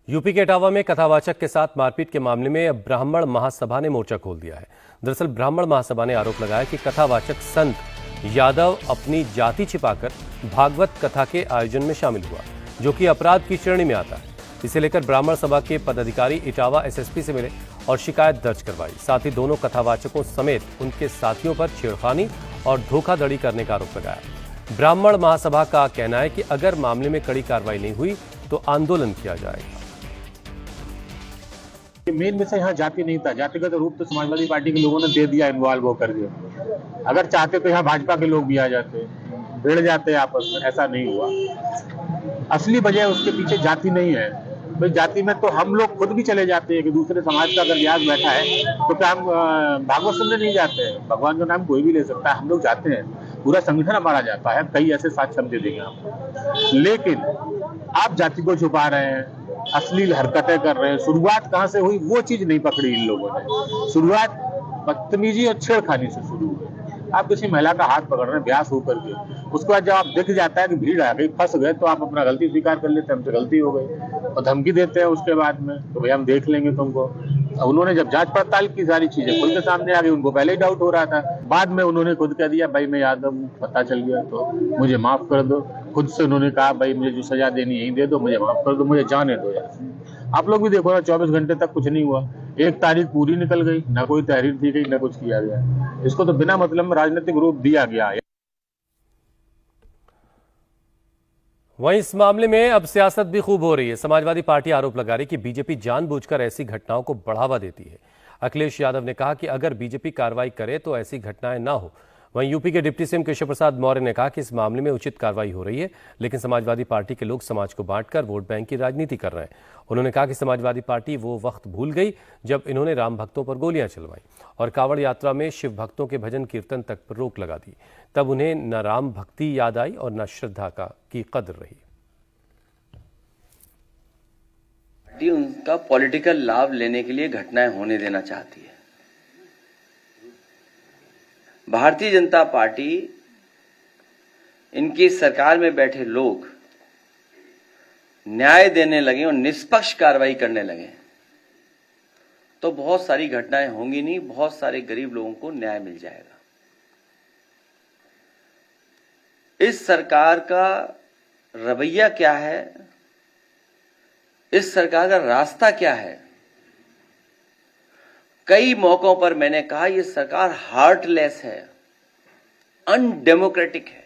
UP के इटावा में कथावाचक के साथ मारपीट के मामले में अब ब्राह्मण महासभा ने मोर्चा खोल दिया है। दरअसल ब्राह्मण महासभा ने आरोप लगाया कि कथावाचक संत यादव अपनी जाति छिपाकर भागवत कथा के आयोजन में शामिल हुआ, जो कि अपराध की श्रेणी में आता है। इसे लेकर ब्राह्मण सभा के पदाधिकारी इटावा एसएसपी से मिले और शिकायत दर्ज करवाई। साथ ही दोनों कथावाचकों समेत उनके साथियों पर छेड़खानी और धोखाधड़ी करने का आरोप लगाया। ब्राह्मण महासभा का कहना है कि अगर मामले में कड़ी कार्रवाई नहीं हुई तो आंदोलन किया जाएगा। मेन विषय यहाँ जाति नहीं था, जातिगत रूप तो समाजवादी पार्टी के लोगों ने दे दिया इन्वॉल्व होकर के। अगर चाहते तो यहाँ भाजपा के लोग भी आ जाते, भिड़ जाते आपस में, ऐसा नहीं हुआ। असली वजह उसके पीछे जाति नहीं है। भाई जाति में तो हम लोग खुद भी चले जाते हैं कि दूसरे समाज का अगर व्यास बैठा है तो क्या हम भागवत सुनने नहीं जाते हैं? भगवान का नाम कोई भी ले सकता है, हम लोग जाते हैं, पूरा संगठन हमारा जाता है। कई ऐसे साक्ष्य हम दे देंगे आपको। लेकिन आप जाति को छुपा रहे हैं, अश्लील हरकतें कर रहे हैं। शुरुआत कहां से हुई वो चीज नहीं पकड़ी इन लोगों ने। शुरुआत बदतमीजी और छेड़खानी से शुरू हुई। आप किसी महिला का हाथ पकड़ रहे हैं ब्यास होकर के, उसके बाद जब आप दिख जाता है कि भीड़ आ गई, फंस गए, तो आप अपना गलती स्वीकार कर लेते हैं, हमसे गलती हो गई, और धमकी देते हैं उसके बाद में तो भैया हम देख लेंगे तुमको। उन्होंने जब जांच पड़ताल की, सारी चीजें खुल के सामने आ गई, उनको पहले ही डाउट हो रहा था। बाद में उन्होंने खुद कह दिया भाई मैं यादव हूँ, पता चल गया तो मुझे माफ कर दो। खुद से उन्होंने कहा भाई मुझे जो सजा देनी यही दे दो, मुझे माफ कर दो, मुझे जाने दो यार। आप लोग भी देखो ना, 24 घंटे तक कुछ नहीं हुआ, 1 तारीख पूरी निकल गई, ना कोई तहरीर दी गई, ना कुछ किया गया। इसको तो बिना मतलब में राजनीतिक रूप दिया गया है। वहीं इस मामले में अब सियासत भी खूब हो रही है। समाजवादी पार्टी आरोप लगा रही कि बीजेपी जानबूझकर ऐसी घटनाओं को बढ़ावा देती है। अखिलेश यादव ने कहा कि अगर बीजेपी कार्रवाई करे तो ऐसी घटनाएं ना हो। वहीं यूपी के डिप्टी सीएम केशव प्रसाद मौर्य ने कहा कि इस मामले में उचित कार्रवाई हो रही है, लेकिन समाजवादी पार्टी के लोग समाज को बांटकर वोट बैंक की राजनीति कर रहे हैं। उन्होंने कहा कि समाजवादी पार्टी वो वक्त भूल गई जब इन्होंने राम भक्तों पर गोलियां चलवाई और कांवड़ यात्रा में शिव भक्तों के भजन कीर्तन तक पर रोक लगा दी। तब उन्हें न राम भक्ति याद आई और न श्रद्धा की कद्र रही। उनका पॉलिटिकल लाभ लेने के लिए घटनाएं होने देना चाहती है। भारतीय जनता पार्टी, इनकी सरकार में बैठे लोग न्याय देने लगे और निष्पक्ष कार्रवाई करने लगे तो बहुत सारी घटनाएं होंगी नहीं, बहुत सारे गरीब लोगों को न्याय मिल जाएगा। इस सरकार का रवैया क्या है, इस सरकार का रास्ता क्या है? कई मौकों पर मैंने कहा यह सरकार हार्टलेस है, अनडेमोक्रेटिक है।